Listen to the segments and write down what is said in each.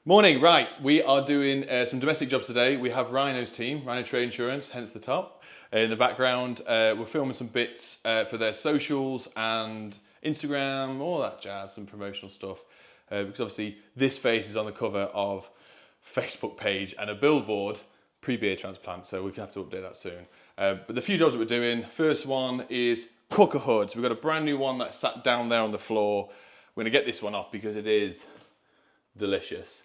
Morning, right, we are doing some domestic jobs today. We have Rhino's team, Rhino Trade Insurance, hence the top. In the background, we're filming some bits for their socials and Instagram, all that jazz, some promotional stuff. Because obviously this face is on the cover of Facebook page and a billboard, pre-beer transplant, so we're gonna have to update that soon. But the few jobs that we're doing, first one is cooker hoods. We've got a brand new one that sat down there on the floor. We're gonna get this one off because it is delicious.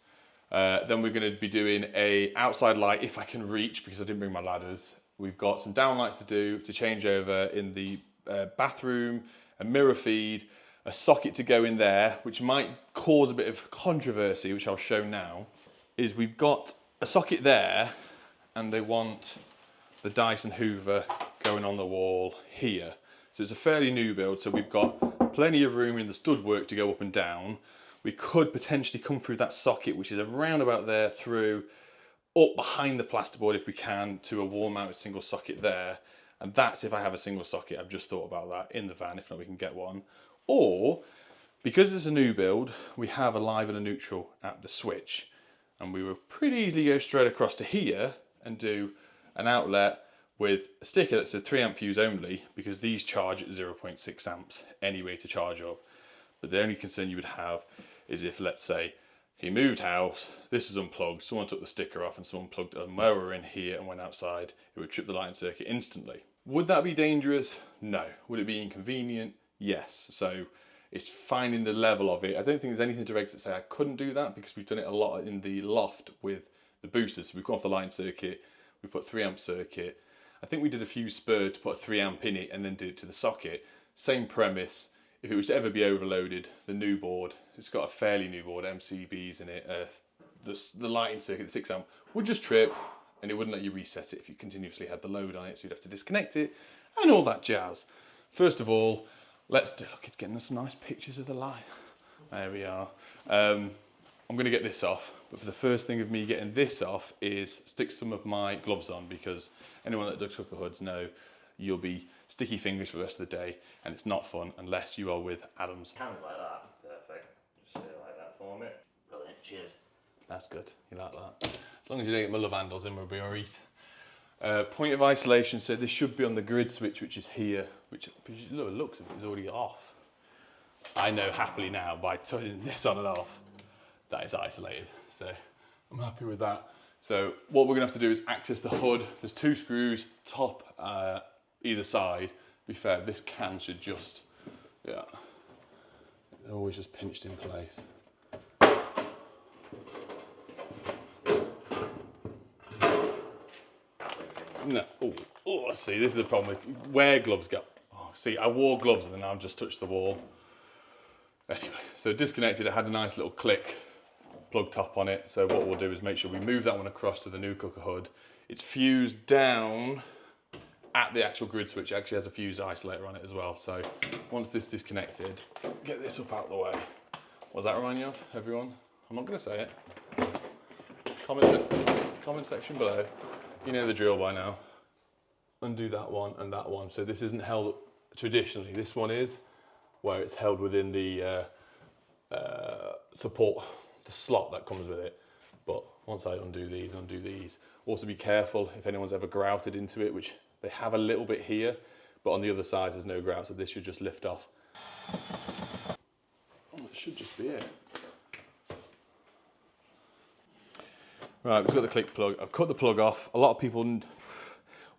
Then we're going to be doing a outside light if I can reach, because I didn't bring my ladders. We've got some downlights to do to change over in the bathroom, a mirror feed, a socket to go in there, which might cause a bit of controversy, which I'll show now. Is we've got a socket there, and they want the Dyson Hoover going on the wall here. So it's a fairly new build, so we've got plenty of room in the stud work to go up and down. We could potentially come through that socket, which is around about there, through up behind the plasterboard if we can, to a wall mounted single socket there. And that's if I have a single socket. I've just thought about that in the van, if not we can get one. Or, because it's a new build, we have a live and a neutral at the switch. And we will pretty easily go straight across to here and do an outlet with a sticker that said 3 amp fuse only, because these charge at 0.6 amps anyway to charge up. But the only concern you would have is if, let's say, he moved house, this is unplugged, someone took the sticker off and someone plugged a mower in here and went outside, it would trip the lighting circuit instantly. Would that be dangerous? No. Would it be inconvenient? Yes. So it's finding the level of it. I don't think there's anything direct to say I couldn't do that, because we've done it a lot in the loft with the boosters. So we've gone off the lighting circuit, we put 3 amp circuit. I think we did a few spurred to put a 3 amp in it and then did it to the socket. Same premise. If it was to ever be overloaded, the new board, it's got a fairly new board, MCBs in it, the lighting circuit, the 6 amp, would just trip and it wouldn't let you reset it if you continuously had the load on it, so you'd have to disconnect it and all that jazz. First of all, let's do, look, it's getting us some nice pictures of the light. There we are. I'm going to get this off, but for the first thing of me getting this off is stick some of my gloves on, because anyone that does cooker hoods know you'll be sticky fingers for the rest of the day, and it's not fun unless you are with Adams. Hands like that, perfect. Just stay like that for me. Brilliant, cheers. That's good, you like that. As long as you don't get my love handles in, we'll be alright. Point of isolation, so this should be on the grid switch, which is here, which looks of it is already off. I know happily now by turning this on and off that it's isolated, so I'm happy with that. So what we're gonna have to do is access the hood. There's 2 screws, top either side. To be fair, this can should just, yeah, they're always just pinched in place. No, oh, see, this is the problem with where gloves go. Oh, see, I wore gloves and then I've just touched the wall. Anyway, so disconnected, it had a nice little click, plug top on it. So what we'll do is make sure we move that one across to the new cooker hood. It's fused down at the actual grid switch. It actually has a fuse isolator on it as well. So once this is disconnected, get this up out of the way. What does that remind you of, everyone? I'm not going to say it. Comment section below. You know the drill by now. Undo that one and that one. So this isn't held traditionally. This one is, where it's held within the support, the slot that comes with it. But once I undo these. Also be careful if anyone's ever grouted into it, which they have a little bit here, but on the other side there's no grout, so this should just lift off. Oh, it should just be it. Right, we've got the click plug. I've cut the plug off. A lot of people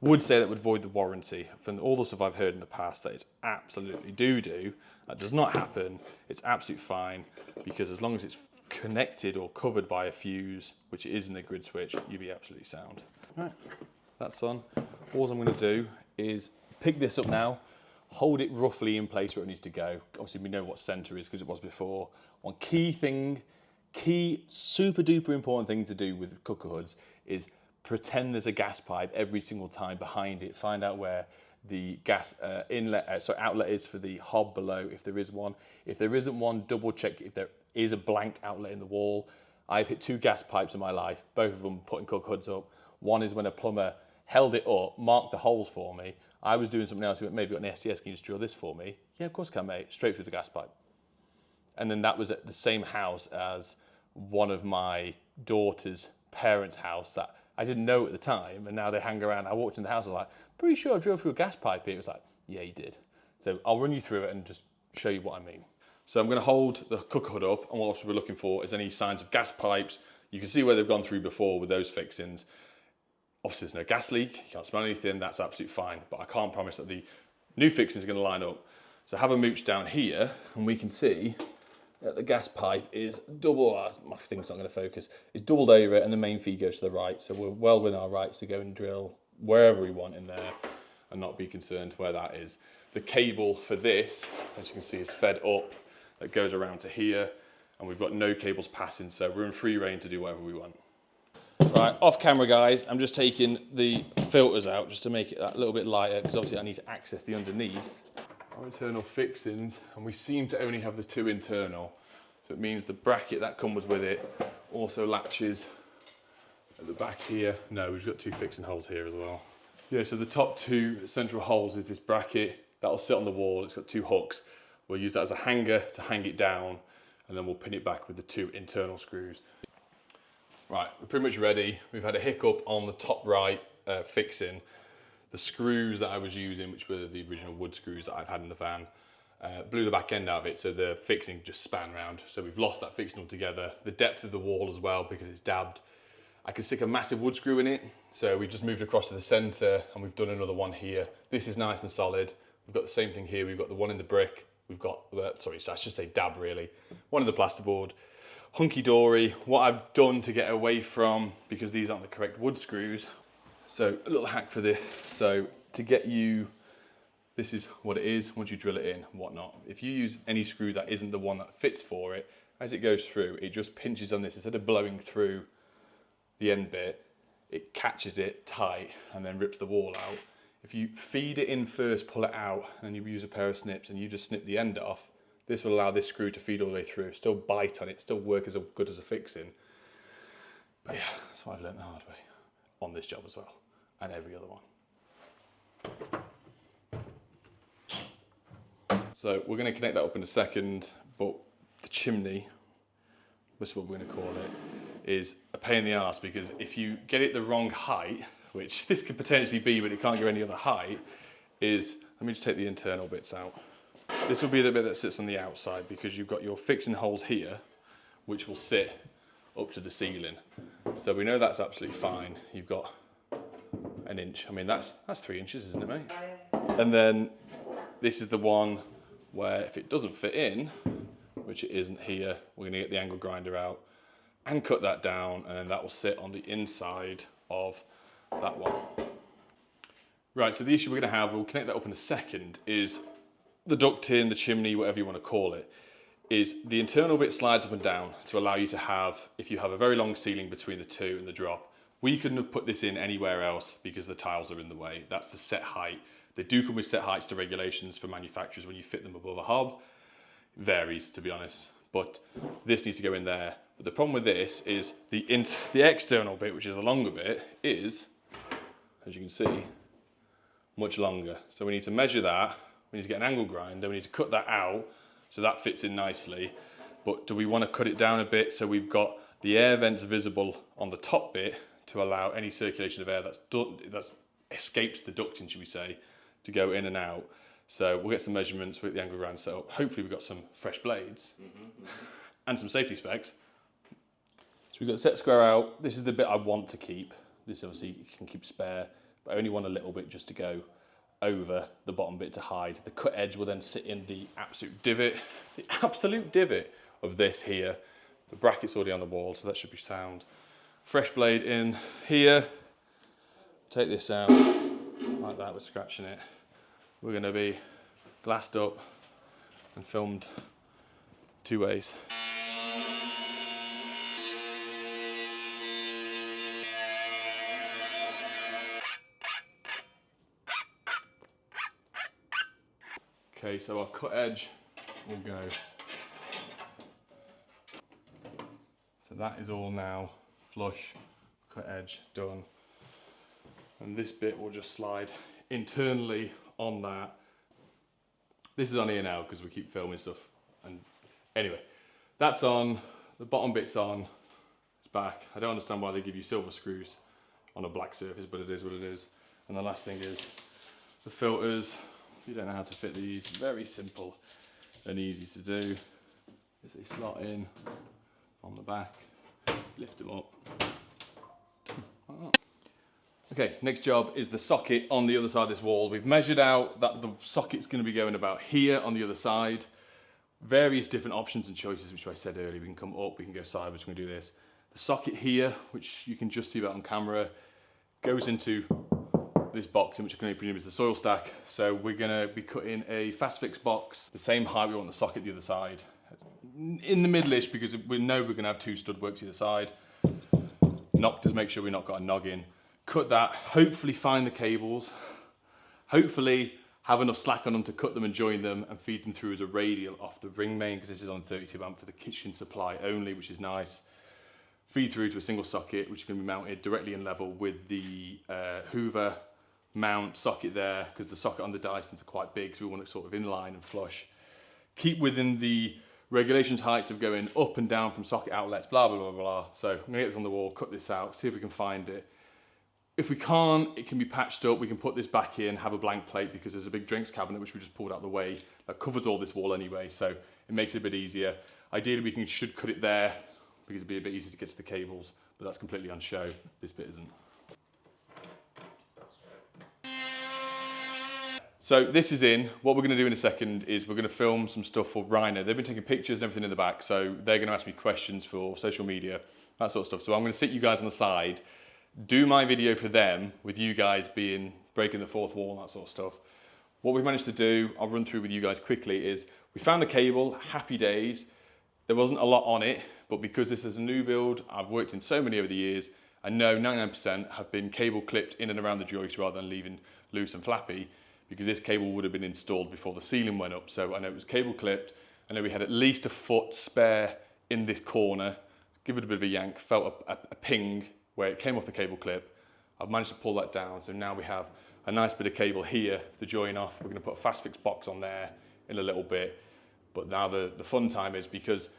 would say that would void the warranty. From all the stuff I've heard in the past, that it's absolutely do. That does not happen. It's absolutely fine, because as long as it's connected or covered by a fuse, which it is in the grid switch, you'll be absolutely sound. Right, that's on. All I'm going to do is pick this up now, hold it roughly in place where it needs to go. Obviously we know what center is because it was before. One key super duper important thing to do with cooker hoods is pretend there's a gas pipe every single time behind it. Find out where the gas outlet is for the hob below, if there is one. If there isn't one, double check if there is a blanked outlet in the wall. I've hit 2 gas pipes in my life, both of them putting cooker hoods up. One is when a plumber held it up, marked the holes for me. I was doing something else, he went, maybe you've got an SDS, can you just drill this for me? Yeah, of course I can, mate. Straight through the gas pipe. And then that was at the same house as one of my daughter's parents' house that I didn't know at the time, and now they hang around. I walked in the house, I was like, pretty sure I drove through a gas pipe here. It was like, yeah, you did. So I'll run you through it and just show you what I mean. So I'm going to hold the cooker hood up, and what we're looking for is any signs of gas pipes. You can see where they've gone through before with those fixings. Obviously, there's no gas leak, you can't smell anything, that's absolutely fine, but I can't promise that the new fixings are going to line up. So have a mooch down here, and we can see that the gas pipe is my thing's not going to focus, it's doubled over it, and the main feed goes to the right, so we're well within our rights to go and drill wherever we want in there and not be concerned where that is. The cable for this, as you can see, is fed up, that goes around to here, and we've got no cables passing, so we're in free reign to do whatever we want. Right, off camera guys, I'm just taking the filters out just to make it that little bit lighter, because obviously I need to access the underneath. Our internal fixings, and we seem to only have the 2 internal, so it means the bracket that comes with it also latches at the back here. No, we've got 2 fixing holes here as well. Yeah, so the top 2 central holes is this bracket that'll sit on the wall. It's got 2 hooks. We'll use that as a hanger to hang it down, and then we'll pin it back with the 2 internal screws. Right, we're pretty much ready. We've had a hiccup on the top right fixing. The screws that I was using, which were the original wood screws that I've had in the van, blew the back end out of it, so the fixing just span round. So we've lost that fixing altogether. The depth of the wall as well, because it's dabbed. I could stick a massive wood screw in it, so we just moved across to the centre, and we've done another one here. This is nice and solid. We've got the same thing here. We've got the one in the brick. We've got, sorry, I should say dab really. One in the plasterboard. Hunky-dory. What I've done to get away from, because these aren't the correct wood screws, so a little hack for this. So to get you, this is what it is once you drill it in and whatnot. If you use any screw that isn't the one that fits for it, as it goes through, it just pinches on this. Instead of blowing through the end bit, it catches it tight and then rips the wall out. If you feed it in first, pull it out, and you use a pair of snips and you just snip the end off, this will allow this screw to feed all the way through, still bite on it, still work as good as a fixing. But yeah, that's what I've learned the hard way on this job as well, and every other one. So we're going to connect that up in a second, but the chimney, this is what we're going to call it, is a pain in the arse, because if you get it the wrong height, which this could potentially be, but it can't go any other height, is, let me just take the internal bits out. This will be the bit that sits on the outside, because you've got your fixing holes here, which will sit up to the ceiling. So we know that's absolutely fine. You've got an inch. I mean, that's 3 inches, isn't it, mate? And then this is the one where if it doesn't fit in, which it isn't here, we're gonna get the angle grinder out and cut that down, and then that will sit on the inside of that one. Right, so the issue we're gonna have, we'll connect that up in a second, is the ducting, the chimney, whatever you want to call it, is the internal bit slides up and down to allow you to have, if you have a very long ceiling between the 2 and the drop, we couldn't have put this in anywhere else because the tiles are in the way. That's the set height. They do come with set heights to regulations for manufacturers when you fit them above a hob. It varies, to be honest, but this needs to go in there. But the problem with this is the external bit, which is the longer bit, is, as you can see, much longer. So we need to measure that. We need to get an angle grinder, we need to cut that out so that fits in nicely. But do we want to cut it down a bit so we've got the air vents visible on the top bit to allow any circulation of air that's escapes the ducting, should we say, to go in and out. So we'll get some measurements with the angle grinder set up. Hopefully we've got some fresh blades and some safety specs. So we've got the set square out. This is the bit I want to keep. This obviously you can keep spare, but I only want a little bit just to go over the bottom bit to hide. The cut edge will then sit in the absolute divot of this here. The bracket's already on the wall, so that should be sound. Fresh blade in here. Take this out like that, we're scratching it. We're going to be glassed up and filmed 2 ways. Okay, so our cut edge will go. So that is all now flush, cut edge done. And this bit will just slide internally on that. This is on here now because we keep filming stuff. And anyway, that's on. the bottom bit's on, it's back. I don't understand why they give you silver screws on a black surface, but it is what it is. And the last thing is the filters. If you don't know how to fit these, very simple and easy to do. Is they slot in on the back, lift them up. Okay, next job is the socket on the other side of this wall. We've measured out that the socket's going to be going about here on the other side. Various different options and choices, which I said earlier. We can come up, we can go sideways, we can do this. The socket here, which you can just see that on camera, goes into this box, in which I can only presume is the soil stack. So we're going to be cutting a fast fix box, the same height we want the socket the other side. In the middle-ish, because we know we're going to have 2 stud works either side. Knock to make sure we've not got a noggin. Cut that, hopefully find the cables, hopefully have enough slack on them to cut them and join them and feed them through as a radial off the ring main, because this is on 32 amp for the kitchen supply only, which is nice. Feed through to a single socket, which is going to be mounted directly in level with the Hoover mount socket there, because the socket on the Dysons are quite big, so we want it sort of inline and flush. Keep within the regulations heights of going up and down from socket outlets, blah, blah, blah, blah. So I'm gonna get this on the wall, cut this out, see if we can find it. If we can't, it can be patched up. We can put this back in, have a blank plate, because there's a big drinks cabinet, which we just pulled out of the way, that covers all this wall anyway, so it makes it a bit easier. Ideally, we should cut it there, because it'd be a bit easier to get to the cables, but that's completely on show. This bit isn't. So this is in. What we're going to do in a second is we're going to film some stuff for Rhino. They've been taking pictures and everything in the back, so they're going to ask me questions for social media, that sort of stuff. So I'm going to sit you guys on the side, do my video for them, with you guys breaking the fourth wall and that sort of stuff. What we've managed to do, I'll run through with you guys quickly, is we found the cable, happy days. There wasn't a lot on it, but because this is a new build, I've worked in so many over the years, I know 99% have been cable clipped in and around the joist rather than leaving loose and flappy, because this cable would have been installed before the ceiling went up. So I know it was cable clipped. I know we had at least a foot spare in this corner. Give it a bit of a yank, felt a ping where it came off the cable clip. I've managed to pull that down. So now we have a nice bit of cable here to join off. We're gonna put a fast fix box on there in a little bit. But now the fun time is, because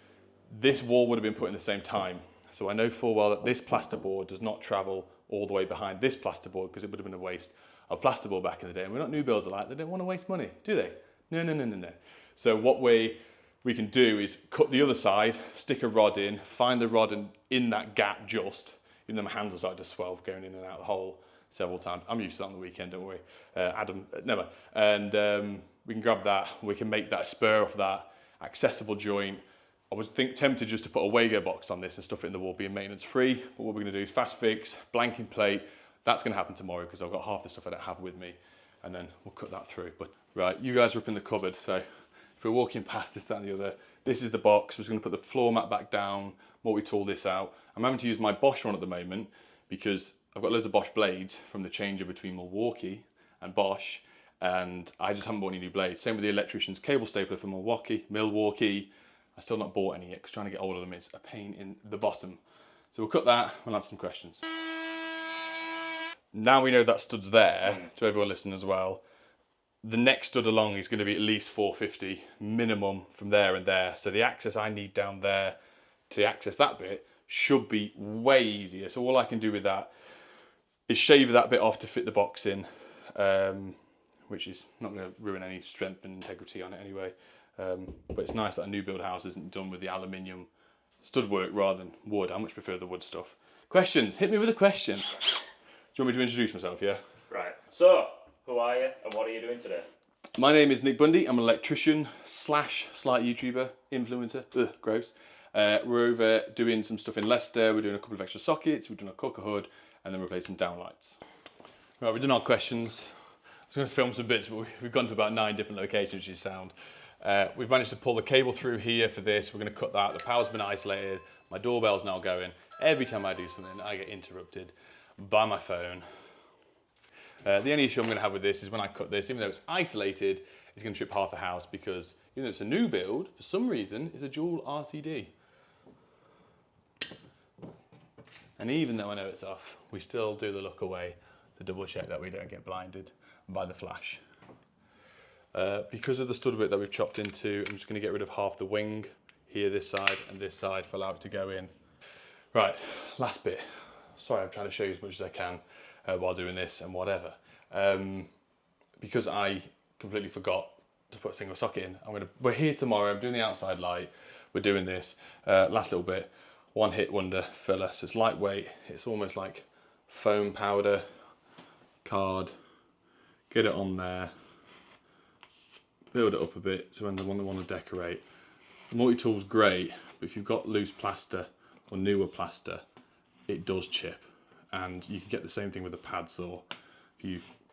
this wall would have been put in the same time. So I know full well that this plasterboard does not travel all the way behind this plasterboard, because it would have been a waste of plasterboard back in the day. And we're not new builds alike, they don't want to waste money, do they? No, no, no, no, no. So what we can do is cut the other side, stick a rod in, find the rod in that gap just, even though my hands are starting to swell going in and out of the hole several times. I'm used to that on the weekend, don't worry. Adam, never. And we can grab that, we can make that spur off that accessible joint. I was tempted just to put a Wago box on this and stuff it in the wall, being maintenance free. But what we're gonna do is fast fix, blanking plate. That's gonna happen tomorrow, because I've got half the stuff I don't have with me, and then we'll cut that through. But right, you guys are up in the cupboard, so if we're walking past this, that, and the other, this is the box. We're just gonna put the floor mat back down, multi-tool this out. I'm having to use my Bosch one at the moment, because I've got loads of Bosch blades from the changer between Milwaukee and Bosch, and I just haven't bought any new blades. Same with the electrician's cable stapler from Milwaukee. I still not bought any yet, because trying to get hold of them is a pain in the bottom. So we'll cut that, we'll answer some questions. Now we know that stud's there, to everyone listening as well, the next stud along is going to be at least 450 minimum from there and there. So the access I need down there to access that bit should be way easier. So all I can do with that is shave that bit off to fit the box in, which is not going to ruin any strength and integrity on it anyway. But it's nice that a new build house isn't done with the aluminium stud work rather than wood. I much prefer the wood stuff. Questions, hit me with a question. Do you want me to introduce myself, yeah? Right. So, who are you and what are you doing today? My name is Nick Bundy. I'm an electrician / slight YouTuber, influencer. Ugh, gross. We're over doing some stuff in Leicester. We're doing a couple of extra sockets. We're doing a cooker hood, and then we're replacing downlights. Right, we've done our questions. I was going to film some bits, but we've gone to about 9 different locations, which is sound. We've managed to pull the cable through here for this. We're going to cut that. The power's been isolated. My doorbell's now going. Every time I do something, I get interrupted by my phone. The only issue I'm going to have with this is when I cut this, even though it's isolated, it's going to trip half the house, because even though it's a new build, for some reason, it's a dual RCD. And even though I know it's off, we still do the look away to double check that we don't get blinded by the flash. Because of the stud bit that we've chopped into, I'm just going to get rid of half the wing here, this side and this side for allow it to go in. Right, last bit. Sorry, I'm trying to show you as much as I can while doing this and whatever. Because I completely forgot to put a single socket in, we're here tomorrow, I'm doing the outside light, we're doing this, last little bit, one hit wonder filler, so it's lightweight, it's almost like foam powder, card, get it on there, build it up a bit, so when they want to decorate. The multi-tool's great, but if you've got loose plaster or newer plaster, it does chip, and you can get the same thing with a pad saw.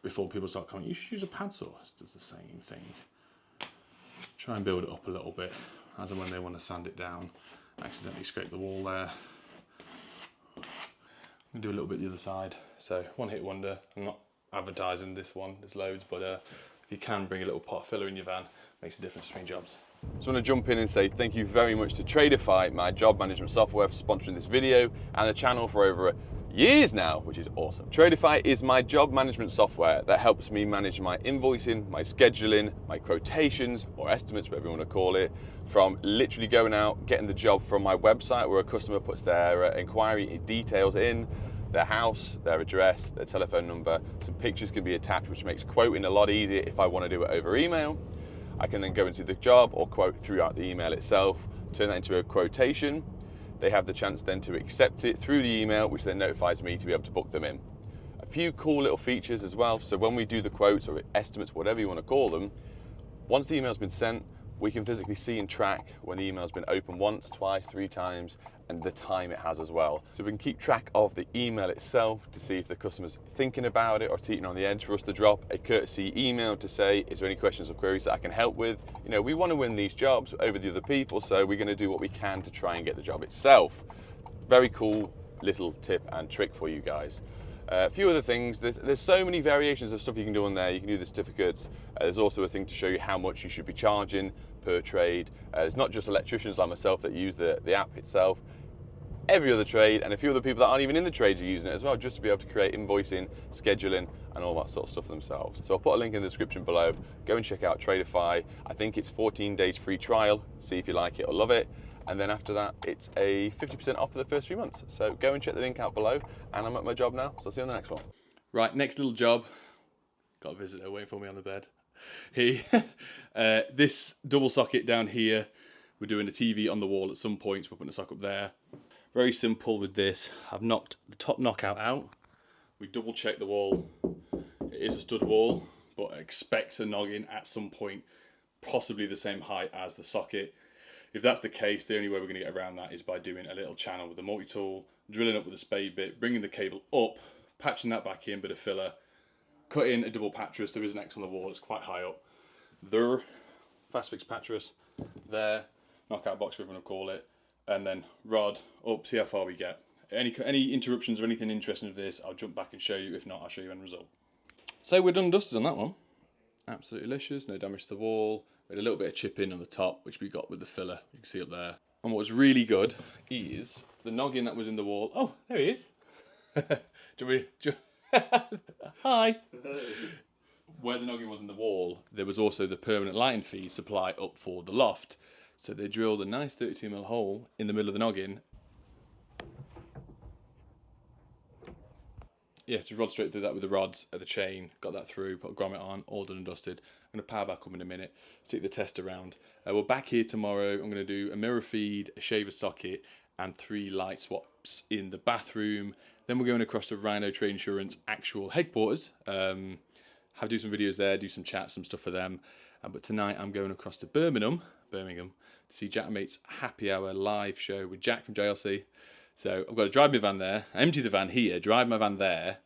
Before people start commenting, you should use a pad saw, it does the same thing. Try and build it up a little bit, as and when they want to sand it down. Accidentally scrape the wall there. I'm going to do a little bit the other side. So one hit wonder, I'm not advertising this one, there's loads, but if you can bring a little pot of filler in your van, makes a difference between jobs. So I want to jump in and say thank you very much to Tradeify, my job management software, for sponsoring this video and the channel for over years now, which is awesome. Tradeify is my job management software that helps me manage my invoicing, my scheduling, my quotations or estimates, whatever you want to call it, from literally going out, getting the job from my website where a customer puts their inquiry details in, their house, their address, their telephone number. Some pictures can be attached, which makes quoting a lot easier if I want to do it over email. I can then go into the job or quote throughout the email itself, turn that into a quotation. They have the chance then to accept it through the email, which then notifies me to be able to book them in. A few cool little features as well. So when we do the quotes or estimates, whatever you want to call them, once the email's been sent, we can physically see and track when the email's been opened once, twice, 3 times, and the time it has as well. So we can keep track of the email itself to see if the customer's thinking about it or teetering on the edge for us to drop a courtesy email to say, is there any questions or queries that I can help with? You know, we want to win these jobs over the other people, so we're going to do what we can to try and get the job itself. Very cool little tip and trick for you guys. A few other things, there's so many variations of stuff you can do on there. You can do the certificates. There's also a thing to show you how much you should be charging per trade. It's not just electricians like myself that use the app itself. Every other trade and a few other people that aren't even in the trades are using it as well, just to be able to create invoicing, scheduling and all that sort of stuff themselves. So I'll put a link in the description below. Go and check out Tradeify. I think it's 14 days free trial. See if you like it or love it. And then after that, it's a 50% off for the first 3 months. So go and check the link out below. And I'm at my job now, so I'll see you on the next one. Right, next little job. Got a visitor waiting for me on the bed. This double socket down here, we're doing a TV on the wall at some point, so we're putting a socket up there. Very simple with this. I've knocked the top knockout out. We double check the wall. It is a stud wall, but I expect a noggin at some point, possibly the same height as the socket. If that's the case, the only way we're going to get around that is by doing a little channel with a multi-tool, drilling up with a spade bit, bringing the cable up, patching that back in, bit of filler, cut in a double pattress. There is an X on the wall, it's quite high up. There, fast fix pattress, there, knockout box, whatever you want to call it, and then rod up, see how far we get. Any interruptions or anything interesting of this, I'll jump back and show you. If not, I'll show you end result. So we're done and dusted on that one. Absolutely delicious, no damage to the wall. We had a little bit of chip in on the top, which we got with the filler. You can see up there. And what was really good is the noggin that was in the wall. Oh, there he is. Hi. Where the noggin was in the wall, there was also the permanent lighting fee supply up for the loft. So they drilled a nice 32mm hole in the middle of the noggin. Yeah, just rod straight through that with the rods at the chain. Got that through, put a grommet on, all done and dusted. I'm going to power back up in a minute, stick the test around. We're back here tomorrow. I'm going to do a mirror feed, a shaver socket, and 3 light swaps in the bathroom. Then we're going across to Rhino Trade Insurance actual headquarters. Do some videos there, do some chats, some stuff for them. But tonight I'm going across to Birmingham, to see Jack Mate's Happy Hour live show with Jack from JLC. So I've got to drive my van there, empty the van here, drive my van there,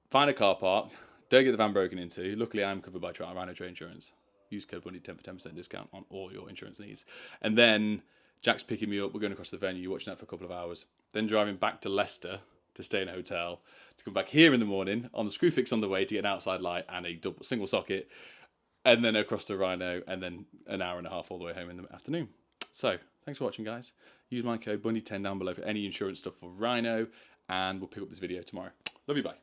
find a car park, don't get the van broken into. Luckily I'm covered by Rhino Trade Insurance. Use code Bundy 10 for 10% discount on all your insurance needs. And then Jack's picking me up, we're going across the venue, watching that for a couple of hours. Then driving back to Leicester to stay in a hotel, to come back here in the morning on the screw fix on the way to get an outside light and a single socket, and then across to Rhino, and then an hour and a half all the way home in the afternoon. So, thanks for watching, guys. Use my code Bundy10 down below for any insurance stuff for Rhino, and we'll pick up this video tomorrow. Love you, bye.